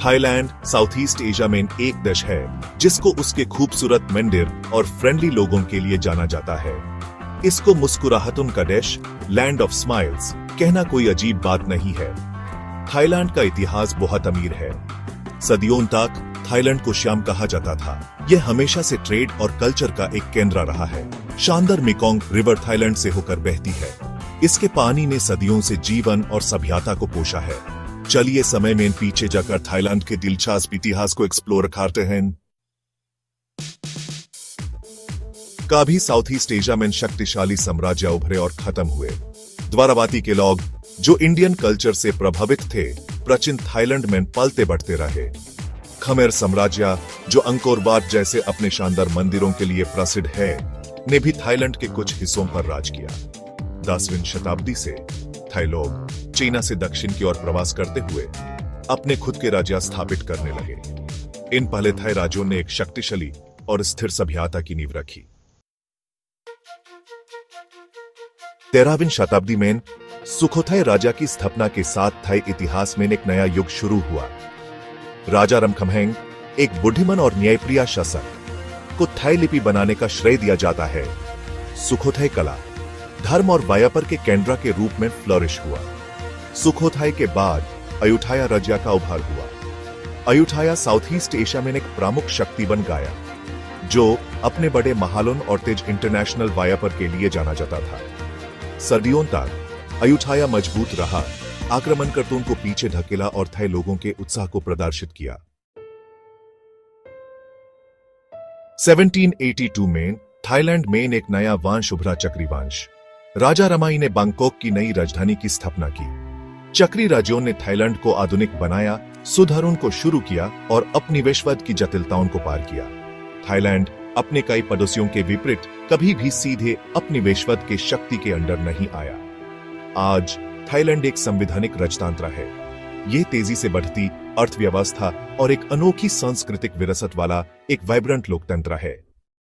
Thailand south east Asia में एक देश है जिसको उसके खूबसूरत मंदिर और फ्रेंडली लोगों के लिए जाना जाता है। इसको मुस्कुराहटों का देश, लैंड ऑफ स्माइल्स कहना कोई अजीब बात नहीं है। थाईलैंड का इतिहास बहुत अमीर है। सदियों तक थाईलैंड को श्याम कहा जाता था। यह हमेशा से ट्रेड और कल्चर का एक केंद्र रहा है। शानदार मेकोंग रिवर थाईलैंड से होकर बहती है। इसके पानी ने सदियों से जीवन और सभ्यता को पोषा है। चलिए समय में पीछे जाकर थाईलैंड के दिलचस्प इतिहास को एक्सप्लोर करते हैं। कभी साउथ ईस्ट एशिया में शक्तिशाली साम्राज्य उभरे और खत्म हुए। द्वारावती के लोग जो इंडियन कल्चर से प्रभावित थे, प्राचीन थाईलैंड में पलते बढ़ते रहे। खमेर साम्राज्य जो अंकोर वाट जैसे अपने शानदार मंदिरों के लिए प्रसिद्ध है, ने भी थाईलैंड के कुछ हिस्सों पर राज किया। 10वीं शताब्दी से थाई लोग चीन से दक्षिण की ओर प्रवास करते हुए अपने खुद के राज्य स्थापित करने लगे। इन पहले थाई राज्यों ने एक शक्तिशाली और स्थिर सभ्यता की नींव रखी। 13वीं शताब्दी में सुखोथाई राजा की स्थापना के साथ थाई इतिहास में एक नया युग शुरू हुआ। राजा रमखमहेंग, एक बुद्धिमान और न्यायप्रिय शासक, को थाई लिपि बनाने का श्रेय दिया जाता है। सुखोथाई कला, धर्म और व्यापार के केंद्र के रूप में फ्लरिश हुआ। सुखोथाई के बाद अयुठाया राज्य का उभार हुआ। अयुठाया साउथ ईस्ट एशिया में एक प्रमुख शक्ति बन गया, जो अपने बड़े महलों और तेज इंटरनेशनल व्यापार के लिए जाना जाता था। सदियों तक अयुठाया मजबूत रहा, आक्रमणकर्ताओं को पीछे धकेला और थाई लोगों के उत्साह को प्रदर्शित किया। 1782 में थाईलैंड में एक नया वंश उभरा, चक्री वंश। राजा रमाई ने बैंकॉक की नई राजधानी की स्थापना की। चक्री राज्यों ने थाईलैंड को आधुनिक बनाया, सुधारों को शुरू किया और उपनिवेशवाद की जटिलताओं को पार किया। थाईलैंड अपने कई पड़ोसियों के विपरीत कभी भी सीधे उपनिवेशवाद के शक्ति के अंडर नहीं आया। आज थाईलैंड एक संवैधानिक राजतंत्र है। यह तेजी से बढ़ती अर्थव्यवस्था और एक अनोखी सांस्कृतिक विरासत वाला एक वाइब्रेंट लोकतंत्र है।